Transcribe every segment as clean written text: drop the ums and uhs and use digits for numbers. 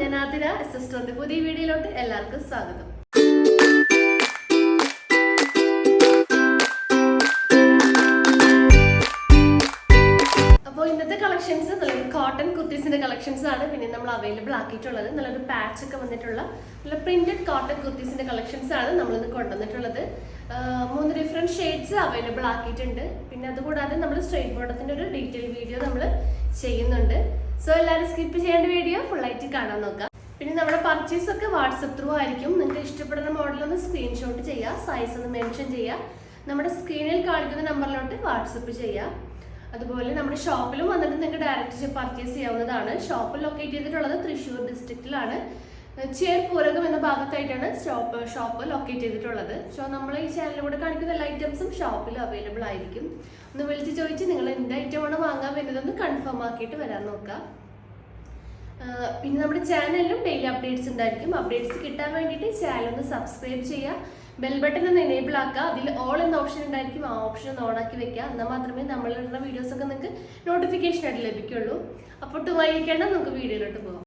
ഞാൻ ആതിര സിസ്റ്ററിന്റെ പുതിയ വീഡിയോയിലോട്ട് എല്ലാവർക്കും സ്വാഗതം. അപ്പോൾ ഇന്നത്തെ കളക്ഷൻസ് നല്ലൊരു കോട്ടൺ കുർത്തീസിന്റെ കളക്ഷൻസ് ആണ് പിന്നെ നമ്മൾ അവൈലബിൾ ആക്കിയിട്ടുള്ളത്. നല്ലൊരു പാച്ച് ഒക്കെ വന്നിട്ടുള്ള നല്ല പ്രിന്റഡ് കോട്ടൺ കുർത്തീസിന്റെ കളക്ഷൻസ് ആണ് നമ്മളിന്ന് കൊണ്ടുവന്നിട്ടുള്ളത്. 3 ഡിഫറെന്റ് ഷെയ്ഡ്സ് അവൈലബിൾ ആക്കിയിട്ടുണ്ട്. പിന്നെ അതുകൂടാതെ നമ്മൾ സ്ട്രെയിറ്റ് ബോട്ടത്തിന്റെ ഒരു ഡീറ്റെയിൽ വീഡിയോ നമ്മൾ ചെയ്യുന്നുണ്ട്. സോ എല്ലാവരും സ്കിപ്പ് ചെയ്യേണ്ട വീഡിയോ ഫുൾ ആയിട്ട് കാണാൻ നോക്കാം. പിന്നെ നമ്മുടെ പർച്ചേസ് ഒക്കെ വാട്സപ്പ് ത്രൂ ആയിരിക്കും. നിങ്ങൾക്ക് ഇഷ്ടപ്പെടുന്ന മോഡൽ ഒന്ന് സ്ക്രീൻഷോട്ട് ചെയ്യുക, സൈസ് ഒന്ന് മെൻഷൻ ചെയ്യുക, നമ്മുടെ സ്ക്രീനിൽ കാണിക്കുന്ന നമ്പറിലോട്ട് വാട്സപ്പ് ചെയ്യുക. അതുപോലെ നമ്മുടെ ഷോപ്പിലും വന്നിട്ട് നിങ്ങൾക്ക് ഡയറക്റ്റ് പർച്ചേസ് ചെയ്യാവുന്നതാണ്. ഷോപ്പ് ലൊക്കേറ്റ് ചെയ്തിട്ടുള്ളത് തൃശ്ശൂർ ഡിസ്ട്രിക്റ്റിലാണ്. ചേർപ്പൂരകം എന്ന ഭാഗത്തായിട്ടാണ് ഷോപ്പ് ലൊക്കേറ്റ് ചെയ്തിട്ടുള്ളത്. സോ നമ്മൾ ഈ ചാനലിലൂടെ കാണിക്കുന്ന എല്ലാ ഐറ്റംസും ഷോപ്പിൽ അവൈലബിൾ ആയിരിക്കും. ഒന്ന് വിളിച്ച് ചോദിച്ച് നിങ്ങൾ എന്ത് ഐറ്റമാണ് വാങ്ങാൻ വരുന്നതെന്ന് കൺഫേം ആക്കിയിട്ട് വരാൻ നോക്കുക. പിന്നെ നമ്മുടെ ചാനലിലും ഡെയിലി അപ്ഡേറ്റ്സ് ഉണ്ടായിരിക്കും. അപ്ഡേറ്റ്സ് കിട്ടാൻ വേണ്ടിയിട്ട് ചാനൽ ഒന്ന് സബ്സ്ക്രൈബ് ചെയ്യുക, ബെൽ ബട്ടൺ ഒന്ന് എനേബിൾ ആക്കുക. അതിൽ ഓൾ എന്ന ഓപ്ഷൻ ഉണ്ടായിരിക്കും, ആ ഓപ്ഷൻ ഒന്ന് ഓൺ ആക്കി വെക്കുക. എന്നാൽ മാത്രമേ നമ്മളിടുന്ന വീഡിയോസ് ഒക്കെ നിങ്ങൾക്ക് നോട്ടിഫിക്കേഷൻ ആയിട്ട് ലഭിക്കുള്ളൂ. അപ്പോൾ വൈകിക്കേണ്ട നമുക്ക് വീഡിയോയിലോട്ട് പോകാം.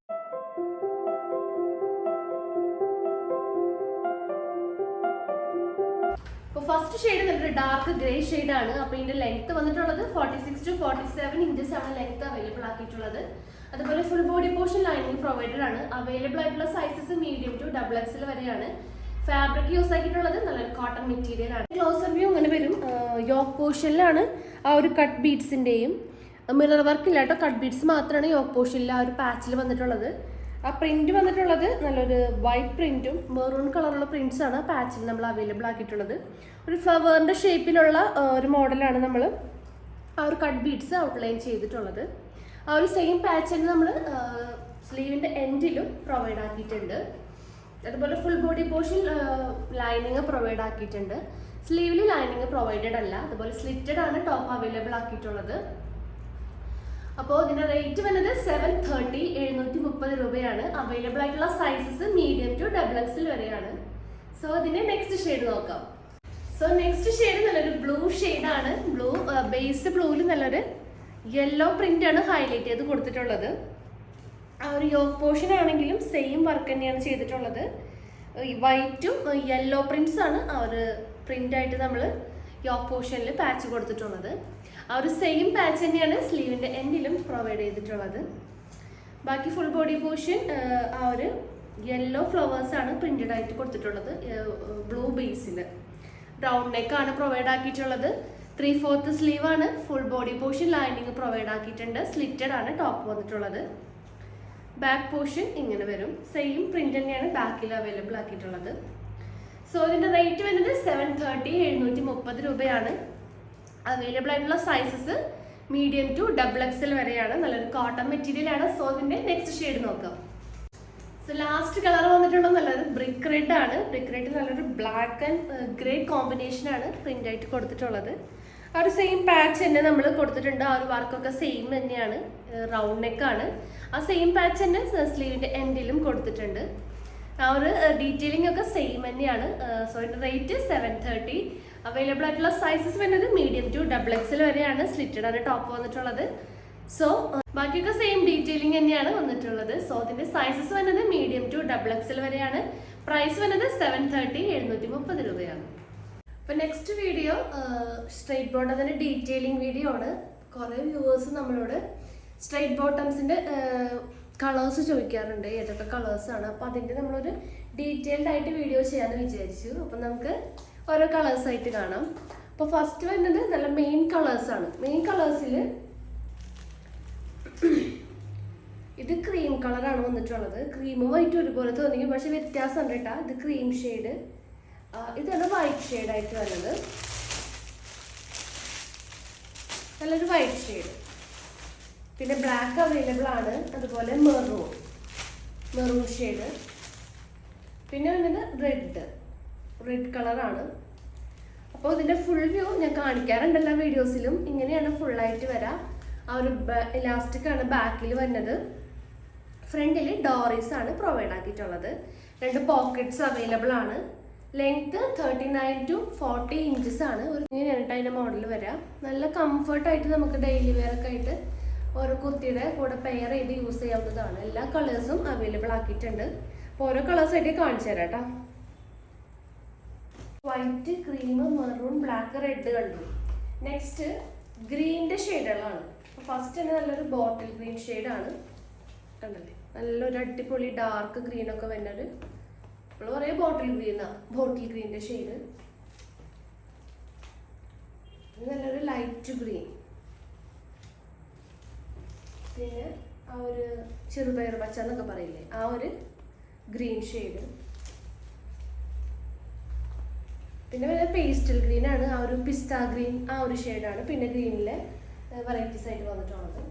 ഫസ്റ്റ് ഷെയ്ഡ് നല്ലൊരു ഡാർക്ക് ഗ്രേ ഷെയ്ഡാണ്. അപ്പോൾ ഇതിന്റെ ലെങ്ത് വന്നിട്ടുള്ളത് 46 to 47 ഇഞ്ചസ് ആണ് ലെങ്ത് അവൈലബിൾ ആക്കിയിട്ടുള്ളത്. അതുപോലെ full body portion lining provided ആണ്. അവൈലബിൾ ആയിട്ടുള്ള സൈസസ് മീഡിയം ടു XXL വരെയാണ്. ഫാബ്രിക് യൂസ് ആക്കിയിട്ടുള്ളത് നല്ലൊരു കോട്ടൺ മെറ്റീരിയൽ ആണ്. ക്ലോസർ വ്യൂ അങ്ങനെ വരും. യോക്ക് പോർഷനിലാണ് ആ ഒരു കട്ട് ബീഡ്സിന്റെയും മിറർ വർക്ക് ഇല്ലാട്ടോ, കട്ട് ബീഡ്സ് മാത്രമാണ് യോക്ക് പോർഷനിൽ ആ ഒരു പാച്ചിൽ വന്നിട്ടുള്ളത്. ആ പ്രിന്റ് വന്നിട്ടുള്ളത് നല്ലൊരു വൈറ്റ് പ്രിന്റും മെറൂൺ കളറുള്ള പ്രിന്റ്സ് ആണ് പാച്ചിൽ നമ്മൾ അവൈലബിൾ ആക്കിയിട്ടുള്ളത്. ഒരു ഫ്ലവറിന്റെ ഷേപ്പിലുള്ള ഒരു മോഡലാണ് നമ്മൾ ആ ഒരു കട്ട് ബീഡ്സ് ഔട്ട്ലൈൻ ചെയ്തിട്ടുള്ളത്. ആ ഒരു സെയിം പാച്ചിന് നമ്മൾ സ്ലീവിന്റെ എൻഡിലും പ്രൊവൈഡ് ആക്കിയിട്ടുണ്ട്. അതുപോലെ full body portion lining provide ആക്കിയിട്ടുണ്ട്. സ്ലീവിൽ ലൈനിങ് പ്രൊവൈഡഡ് അല്ല. അതുപോലെ സ്ലിറ്റഡ് ആണ് ടോപ്പ് അവൈലബിൾ ആക്കിയിട്ടുള്ളത്. അപ്പോൾ ഇതിന്റെ റേറ്റ് വന്നത് 730 730 രൂപയാണ്. അവൈലബിൾ ആയിട്ടുള്ള സൈസസ് മീഡിയം ടു XXL വരെയാണ്. സോ ഇതിന്റെ നെക്സ്റ്റ് ഷെയ്ഡ് നോക്കാം. സോ നെക്സ്റ്റ് ഷെയ്ഡ് നല്ലൊരു ബ്ലൂ ഷെയ്ഡാണ്. ബ്ലൂ ബേസ് ബ്ലൂവിൽ നല്ലൊരു യെല്ലോ പ്രിന്റ് ആണ് ഹൈലൈറ്റ് ചെയ്ത് കൊടുത്തിട്ടുള്ളത്. ആ ഒരു യോക്ക് പോർഷൻ ആണെങ്കിലും സെയിം വർക്ക് തന്നെയാണ് ചെയ്തിട്ടുള്ളത്. വൈറ്റും യെല്ലോ പ്രിന്റ്സ് ആണ് ആ ഒരു പ്രിന്റ് ആയിട്ട് നമ്മൾ യോക്ക് പോർഷനിൽ പാച്ച് കൊടുത്തിട്ടുള്ളത്. ആ ഒരു സെയിം പാച്ച് തന്നെയാണ് സ്ലീവിന്റെ എൻഡിലും പ്രൊവൈഡ് ചെയ്തിട്ടുള്ളത്. ബാക്കി ഫുൾ ബോഡി പോർഷൻ ആ ഒരു യെല്ലോ ഫ്ലവേഴ്സ് ആണ് പ്രിന്റഡ് ആയിട്ട് കൊടുത്തിട്ടുള്ളത്. ബ്ലൂ ബേസിൽ റൗണ്ട് നെക്ക് ആണ് പ്രൊവൈഡ് ആക്കിയിട്ടുള്ളത്. 3/4 സ്ലീവ് ആണ്. Full body portion lining provide ആക്കിയിട്ടുണ്ട്. സ്ലിറ്റഡ് ആണ് ടോപ്പ് വന്നിട്ടുള്ളത്. ബാക്ക് പോർഷൻ ഇങ്ങനെ വരും. സെയിം പ്രിന്റ് തന്നെയാണ് ബാക്കിൽ അവൈലബിൾ ആക്കിയിട്ടുള്ളത്. സോ ഇതിന്റെ റേറ്റ് വരുന്നത് 730 730 രൂപയാണ്. അവൈലബിൾ ആയിട്ടുള്ള സൈസസ് മീഡിയം ടു XXL വരെയാണ്. നല്ലൊരു കോട്ടൺ മെറ്റീരിയൽ ആണ്. സോ ഇതിന്റെ നെക്സ്റ്റ് ഷെയ്ഡ് നോക്കാം. സോ ലാസ്റ്റ് കളർ വന്നിട്ടുള്ളത് നല്ലൊരു ബ്രിക്ക് റെഡ് ആണ്. ബ്രിക്ക് റെഡ് നല്ലൊരു ബ്ലാക്ക് ആൻഡ് ഗ്രേ കോമ്പിനേഷൻ ആണ് പ്രിന്റ് ആയിട്ട് കൊടുത്തിട്ടുള്ളത്. ആ ഒരു സെയിം പാച്ച് തന്നെ നമ്മൾ കൊടുത്തിട്ടുണ്ട്. ആ ഒരു വർക്കൊക്കെ സെയിം തന്നെയാണ്. റൗണ്ട് നെക്കാണ്. ആ സെയിം പാച്ച് തന്നെ സ്ലീവിന്റെ എൻഡിലും കൊടുത്തിട്ടുണ്ട്. ആ ഒരു ഡീറ്റെയിലിംഗ് ഒക്കെ സെയിം തന്നെയാണ്. സോ ഇതിന്റെ റേറ്റ് 730. അവൈലബിൾ ആയിട്ടുള്ള സൈസസ് വരുന്നത് മീഡിയം ടു XXL വരെയാണ്. സ്ലിറ്റഡ് ആണ് ടോപ്പ് വന്നിട്ടുള്ളത്. സോ ബാക്കിയൊക്കെ സെയിം ഡീറ്റെയിലിംഗ് തന്നെയാണ് വന്നിട്ടുള്ളത്. സോ ഇതിന്റെ സൈസസ് വരുന്നത് മീഡിയം ടു XXL വരെയാണ്. പ്രൈസ് വരുന്നത് 730 730 രൂപയാണ്. അപ്പൊ നെക്സ്റ്റ് വീഡിയോ സ്ട്രെയിറ്റ് ബോട്ടത്തിന്റെ ഡീറ്റെയിലിംഗ് വീഡിയോ ആണ്. കുറെ വ്യൂവേഴ്സ് നമ്മളോട് സ്ട്രെയിറ്റ് ബോട്ടംസിന്റെ കളേഴ്സ് ചോദിക്കാറുണ്ട്, ഏതൊക്കെ കളേഴ്സ് ആണ്. അപ്പൊ അതിന്റെ നമ്മളൊരു ഡീറ്റെയിൽഡ് ആയിട്ട് വീഡിയോ ചെയ്യാന്ന് വിചാരിച്ചു. അപ്പൊ നമുക്ക് ഓരോ കളേഴ്സ് ആയിട്ട് കാണാം. അപ്പോൾ ഫസ്റ്റ് വരുന്നത് നല്ല മെയിൻ കളേഴ്സ് ആണ്. മെയിൻ കളേഴ്സിൽ ഇത് ക്രീം കളറാണ് വന്നിട്ടുള്ളത്. ക്രീമും വൈറ്റും ഒരുപോലെ തോന്നിക്കും, പക്ഷെ വ്യത്യാസം ഉണ്ട് കേട്ടോ. ഇത് ക്രീം ഷെയ്ഡ്, ഇതാണ് വൈറ്റ് ഷെയ്ഡ് ആയിട്ട് വരുന്നത്. നല്ലൊരു വൈറ്റ് ഷെയ്ഡ്. പിന്നെ ബ്ലാക്ക് അവൈലബിൾ ആണ്. അതുപോലെ മെറൂൺ ഷെയ്ഡ്. പിന്നെ വരുന്നത് റെഡ് കളറാണ്. അപ്പോൾ ഇതിന്റെ ഫുൾ വ്യൂ ഞാൻ കാണിക്കാറുണ്ട് എല്ലാ വീഡിയോസിലും. ഇങ്ങനെയാണ് ഫുള്ളായിട്ട് വരാം. ആ ഒരു ഇലാസ്റ്റിക് ആണ് ബാക്കിൽ വരുന്നത്. ഫ്രണ്ടിൽ ഡോറീസ് ആണ് പ്രൊവൈഡ് ആക്കിയിട്ടുള്ളത്. 2 പോക്കറ്റ്സ് അവൈലബിൾ ആണ്. ലെങ്ത് 39 to 40 ഇഞ്ചസ് ആണ്. ഇങ്ങനെയാണ് അതിന്റെ മോഡൽ വരാം. നല്ല കംഫർട്ടായിട്ട് നമുക്ക് ഡെയിലി വെയർ ഒക്കെ ആയിട്ട് ഓരോ കുർത്തിയുടെ കൂടെ പെയർ ചെയ്ത് യൂസ് ചെയ്യാവുന്നതാണ്. എല്ലാ കളേഴ്സും അവൈലബിൾ ആക്കിയിട്ടുണ്ട്. അപ്പോൾ ഓരോ കളേഴ്സായിട്ട് കാണിച്ചു തരാം കേട്ടോ. White, cream, maroon, black, red കണ്ടു. നെക്സ്റ്റ് ഗ്രീനിൻ്റെ ഷെയ്ഡുകളാണ്. ഫസ്റ്റ് തന്നെ നല്ലൊരു ബോട്ടിൽ ഗ്രീൻ ഷെയ്ഡാണ്. കണ്ടല്ലേ, നല്ലൊരു അടിപൊളി ഡാർക്ക് ഗ്രീനൊക്കെ വരുന്നത്. ഇപ്പോൾ പറയാം ബോട്ടിൽ ഗ്രീനാണ്, ബോട്ടിൽ ഗ്രീനിൻ്റെ ഷെയ്ഡ്. നല്ലൊരു ലൈറ്റ് ഗ്രീൻ, പിന്നെ ആ ഒരു ചെറുപയർ പച്ച എന്നൊക്കെ പറയില്ലേ, ആ ഒരു ഗ്രീൻ ഷെയ്ഡ്. പിന്നെ വരുന്നത് പേസ്റ്റൽ ഗ്രീൻ ആണ്, ആ ഒരു പിസ്ത ഗ്രീൻ, ആ ഒരു ഷെയ്ഡാണ്. പിന്നെ ഗ്രീനിലെ വെറൈറ്റീസ് ആയിട്ട് വന്നിട്ടുള്ളത്.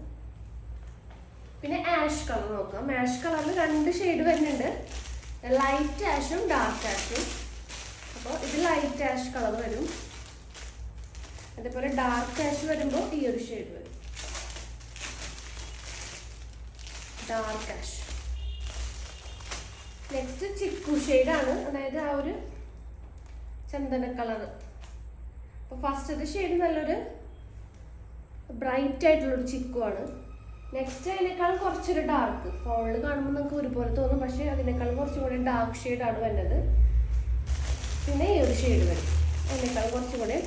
പിന്നെ ആഷ് കളർ നോക്കാം. ആഷ് കളറിൽ 2 ഷെയ്ഡ് വരുന്നുണ്ട്, ലൈറ്റ് ആഷും ഡാർക്ക് ആഷും. അപ്പോൾ ഇത് ലൈറ്റ് ആഷ് കളർ വരും. അതേപോലെ ഡാർക്ക് ആഷ് വരുമ്പോൾ ഈ ഒരു ഷെയ്ഡ് വരും, ഡാർക്ക് ആഷ്. നെക്സ്റ്റ് ചിക്കു ഷെയ്ഡാണ്, അതായത് ആ ഒരു ചന്ദന കളർ. അപ്പോൾ ഫസ്റ്റത്തെ ഷെയ്ഡ് നല്ലൊരു ബ്രൈറ്റ് ആയിട്ടുള്ളൊരു ചിക്കു ആണ്. നെക്സ്റ്റ് അതിനേക്കാളും കുറച്ചൊരു ഡാർക്ക്, ഫോണിൽ കാണുമ്പോൾ നമുക്ക് ഒരുപോലെ തോന്നും, പക്ഷേ അതിനേക്കാളും കുറച്ചും കൂടി ഡാർക്ക് ഷെയ്ഡാണ് വരുന്നത്. പിന്നെ ഈ ഒരു ഷെയ്ഡ് വരും, അതിനേക്കാളും കുറച്ചും കൂടി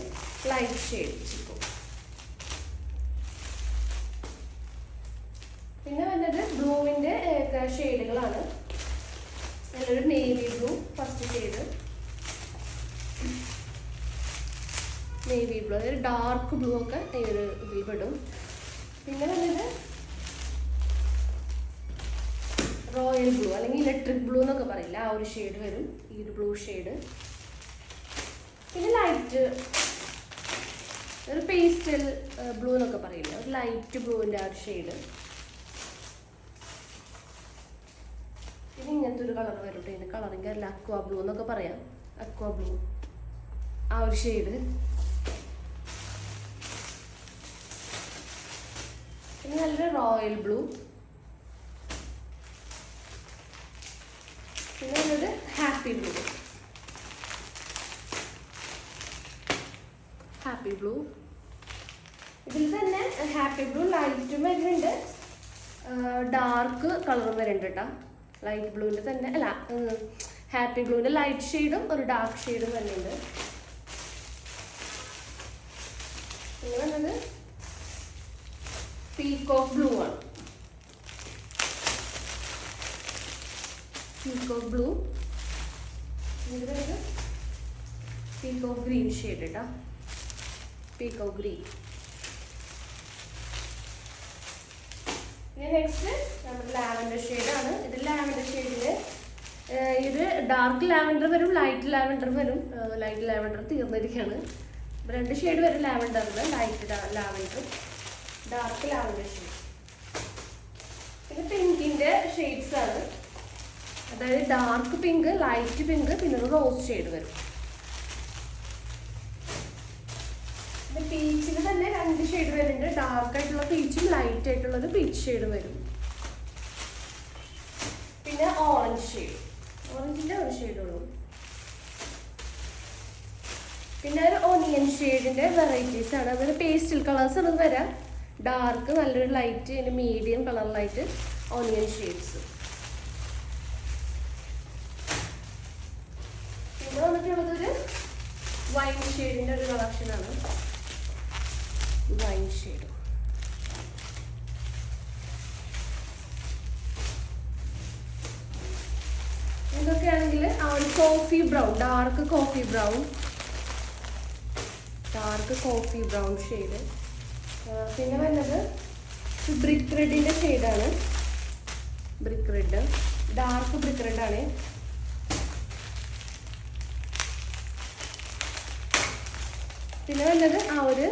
ലൈറ്റ് ഷെയ്ഡ് ചിക്കു. പിന്നെ വരുന്നത് ബ്ലൂവിൻ്റെ ഷെയ്ഡുകളാണ്. നല്ലൊരു navy blue first shade, navy blue, അതായത് ഡാർക്ക് ബ്ലൂ ഒക്കെ ഈ ഒരു ഇതിൽ പെടും. പിന്നെ വരുന്നത് റോയൽ ബ്ലൂ അല്ലെങ്കിൽ ഇലക്ട്രിക് ബ്ലൂ എന്നൊക്കെ പറയില്ല, ആ ഒരു ഷെയ്ഡ് വരും, ഈ ഒരു ബ്ലൂ ഷെയ്ഡ്. പിന്നെ ലൈറ്റ് ഒരു പേസ്റ്റൽ ബ്ലൂ എന്നൊക്കെ പറയില്ല, ഒരു ലൈറ്റ് ബ്ലൂവിൻ്റെ ആ ഒരു ഷെയ്ഡ്. പിന്നെ ഇങ്ങനത്തെ ഒരു കളർ വരും കേട്ടോ, ഇതിൻ്റെ കളറിങ് അല്ല, അക്വാ ബ്ലൂ എന്നൊക്കെ പറയാം, അക്വാ ബ്ലൂ, ആ ഒരു ഷെയ്ഡ്. പിന്നെ നല്ലൊരു റോയൽ ബ്ലൂ. പിന്നെ നല്ലൊരു ഹാപ്പി ബ്ലൂ, ഹാപ്പി ബ്ലൂ. ഇതിൽ തന്നെ ഹാപ്പി ബ്ലൂ ലൈറ്റും വരുന്നുണ്ട്, ഡാർക്ക് കളറും വരുന്നുണ്ട് കേട്ടോ. ലൈറ്റ് ബ്ലൂവിൻ്റെ തന്നെ അല്ല, ഹാപ്പി ബ്ലൂവിൻ്റെ ലൈറ്റ് ഷെയ്ഡും ഒരു ഡാർക്ക് ഷെയ്ഡും വരുന്നുണ്ട്. പിന്നെ വന്നത് പീകോക്ക് ബ്ലൂ ആണ്, പീകോക്ക് ബ്ലൂ. ഇത് വരുന്നത് പീകോക്ക് ഗ്രീൻ ഷെയ്ഡ് കേട്ടോ, പീകോക്ക് ഗ്രീൻ. പിന്നെ നെക്സ്റ്റ് നമ്മുടെ ലാവൻഡർ ഷെയ്ഡാണ്. ഇത് ലാവൻഡർ ഷെയ്ഡിൽ ഇത് ഡാർക്ക് ലാവൻഡർ വരും, ലൈറ്റ് ലാവൻഡർ വരും. ലൈറ്റ് ലാവൻഡർ തീർന്നിരിക്കുകയാണ്. 2 ഷെയ്ഡ് വരും ലാവൻഡറിൽ, light lavender, dark lavender shade. പിന്നെ പിങ്കിൻ്റെ ഷെയ്ഡ്സ് ആണ്, അതായത് ഡാർക്ക് പിങ്ക്, ലൈറ്റ് പിങ്ക്, പിന്നെ ഒരു റോസ് ഷെയ്ഡ് വരും. പിന്നെ പീച്ചിൽ തന്നെ 2 ഷെയ്ഡ് വരുന്നുണ്ട്, ഡാർക്ക് ആയിട്ടുള്ള പീച്ചും ലൈറ്റ് ആയിട്ടുള്ളൊരു പീച്ച് ഷെയ്ഡ് വരും. പിന്നെ ഓറഞ്ച് ഷെയ്ഡ്, ഓറഞ്ചിൻ്റെ ഒരു ഷെയ്ഡുള്ളൂ. പിന്നെ ഒരു ഓണിയൻ ഷെയ്ഡിൻ്റെ വെറൈറ്റീസ് ആണ്, അതൊരു പേസ്റ്റൽ കളേഴ്സ് ആണ് വരാം, ഡാർക്ക്, നല്ലൊരു ലൈറ്റ്, പിന്നെ മീഡിയം കളറിലായിട്ട് ഓണിയൻ ഷെയ്ഡ്സ്. പിന്നെ വന്നിട്ടുള്ളത് ഒരു വൈൻ ഷെയ്ഡിൻ്റെ ഒരു കളക്ഷനാണ്, വൈൻ ഷെയ്ഡ്. ഇതൊക്കെയാണെങ്കിൽ ആ ഒരു coffee brown, dark coffee brown, dark coffee brown shade. പിന്നെ വരുന്നത് ബ്രിക്ക് റെഡിൻ്റെ ഷെയ്ഡാണ്, ബ്രിക്ക് റെഡ്, ഡാർക്ക് ബ്രിക്ക് റെഡാണ്. പിന്നെ വരുന്നത് ആ ഒരു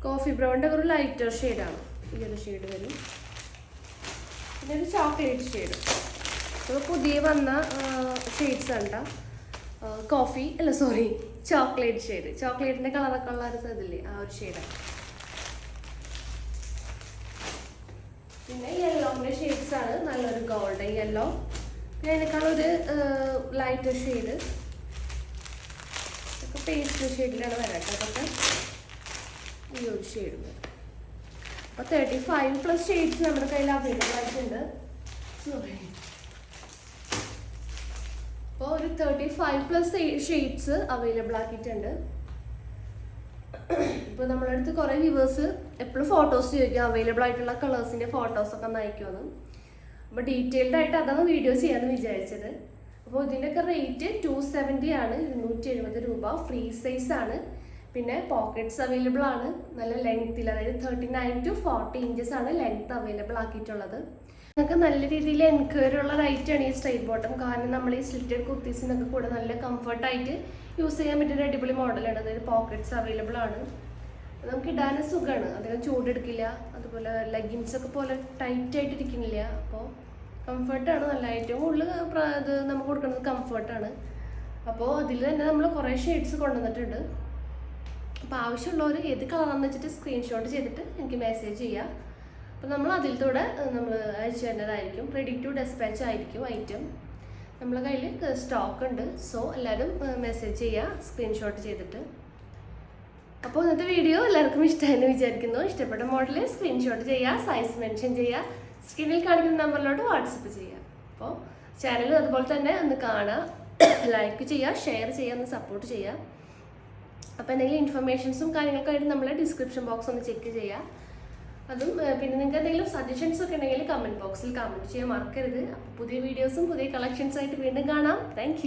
കോഫി ബ്രൗണിൻ്റെ ഒരു ലൈറ്റർ ഷെയ്ഡാണ്, ഈ ഒരു ഷെയ്ഡ് വരും. പിന്നെ ഒരു ചോക്ലേറ്റ് ഷെയ്ഡ്, ഇപ്പോൾ പുതിയ വന്ന ഷെയ്ഡ്സ് ആണ് കേട്ടോ. കോഫി അല്ല സോറി ചോക്ലേറ്റ് ഷെയ്ഡ്, ചോക്ലേറ്റിൻ്റെ കളറൊക്കെ ഉള്ള ഒരു ഇതില്ലേ, ആ ഒരു ഷെയ്ഡാണ്. പിന്നെ യെല്ലോൻ്റെ ഷെയ്ഡ്സ് ആണ്, നല്ലൊരു ഗോൾഡൻ യെല്ലോ. പിന്നെ അതിനേക്കാളൊരു ലൈറ്റർ ഷെയ്ഡ്, ഒക്കെ പേസ്റ്റൽ ഷെയ്ഡിലാണ് വരാം കേട്ടോ. അതൊക്കെ ഈ ഒരു ഷെയ്ഡ്. അപ്പോൾ 35+ ഷെയ്ഡ്സ് നമ്മുടെ കയ്യിൽ അവൈലബിൾ ആയിട്ടുണ്ട്. സോറി, അപ്പോൾ ഒരു 35+ ഷെയ്ഡ്സ് അവൈലബിൾ ആക്കിയിട്ടുണ്ട്. ഇപ്പോൾ നമ്മുടെ അടുത്ത് കുറേ വ്യൂവേഴ്സ് എപ്പോഴും ഫോട്ടോസ് ചോദിക്കും, അവൈലബിൾ ആയിട്ടുള്ള കളേഴ്സിൻ്റെ ഫോട്ടോസൊക്കെ ഒന്ന് അയക്കുമെന്ന്. അപ്പോൾ ഡീറ്റെയിൽഡ് ആയിട്ട് അതാണ് വീഡിയോ ചെയ്യാമെന്ന് വിചാരിച്ചത്. അപ്പോൾ ഇതിൻ്റെയൊക്കെ റേറ്റ് 270 ആണ്, 270 രൂപ. ഫ്രീ സൈസ് ആണ്. പിന്നെ പോക്കറ്റ്സ് അവൈലബിൾ ആണ് നല്ല ലെങ്ത്തിൽ, അതായത് 39 to 40 ഇഞ്ചസ് ആണ് ലെങ്ത് അവൈലബിൾ ആക്കിയിട്ടുള്ളത്. നമുക്ക് നല്ല രീതിയിൽ എൻക്വയറി ഉള്ള റൈറ്റാണ് ഈ സ്ട്രൈറ്റ് ബോട്ടം. കാരണം നമ്മൾ ഈ സ്ലിറ്റഡ് കുർത്തീസിനൊക്കെ കൂടെ നല്ല കംഫർട്ടായിട്ട് യൂസ് ചെയ്യാൻ പറ്റിയൊരു അടിപൊളി മോഡലാണ്. അതായത് പോക്കറ്റ്സ് അവൈലബിൾ ആണ്. നമുക്ക് ഇടാനും സുഖമാണ്, അധികം ചൂടെടുക്കില്ല. അതുപോലെ ലെഗിൻസ് ഒക്കെ പോലെ ടൈറ്റ് ആയിട്ട് ഇരിക്കുന്നില്ല. അപ്പോൾ കംഫർട്ടാണ് നല്ല. ഏറ്റവും കൂടുതൽ ഇത് നമുക്ക് കൊടുക്കുന്നത് കംഫർട്ടാണ്. അപ്പോൾ അതിൽ തന്നെ നമ്മൾ കുറേ ഷെയ്ഡ്സ് കൊണ്ടുവന്നിട്ടുണ്ട്. അപ്പോൾ ആവശ്യമുള്ളവർ ഏത് കളറാണെന്ന് വെച്ചിട്ട് സ്ക്രീൻഷോട്ട് ചെയ്തിട്ട് എനിക്ക് മെസ്സേജ് ചെയ്യുക. അപ്പോൾ നമ്മൾ അതിലൂടെ നമ്മൾ അയച്ചു തരുന്നതായിരിക്കും. റെഡി ടു ഡെസ്പാച്ച് ആയിരിക്കും ഐറ്റം. നമ്മളെ കയ്യിൽ സ്റ്റോക്ക് ഉണ്ട്. സോ എല്ലാവരും മെസ്സേജ് ചെയ്യുക സ്ക്രീൻഷോട്ട് ചെയ്തിട്ട്. അപ്പോൾ ഇന്നത്തെ വീഡിയോ എല്ലാവർക്കും ഇഷ്ടമായെന്ന് വിചാരിക്കുന്നു. ഇഷ്ടപ്പെട്ട മോഡൽ സ്ക്രീൻഷോട്ട് ചെയ്യുക, സൈസ് മെൻഷൻ ചെയ്യുക, സ്ക്രീനിൽ കാണിക്കുന്ന നമ്പറിലോട്ട് വാട്സപ്പ് ചെയ്യുക. അപ്പോൾ ചാനൽ അതുപോലെ തന്നെ ഒന്ന് കാണുക, ലൈക്ക് ചെയ്യുക, ഷെയർ ചെയ്യുക, ഒന്ന് സപ്പോർട്ട് ചെയ്യുക. അപ്പോൾ എന്തെങ്കിലും ഇൻഫർമേഷൻസും കാര്യങ്ങൾക്കായിട്ട് നമ്മളെ ഡിസ്ക്രിപ്ഷൻ ബോക്സ് ഒന്ന് ചെക്ക് ചെയ്യുക. അതും പിന്നെ നിങ്ങൾക്ക് എന്തെങ്കിലും സജഷൻസ് ഒക്കെ ഉണ്ടെങ്കിൽ കമൻറ്റ് ബോക്സിൽ കമൻറ്റ് ചെയ്യാൻ മറക്കരുത്. അപ്പോൾ പുതിയ വീഡിയോസും പുതിയ കളക്ഷൻസായിട്ട് വീണ്ടും കാണാം. താങ്ക്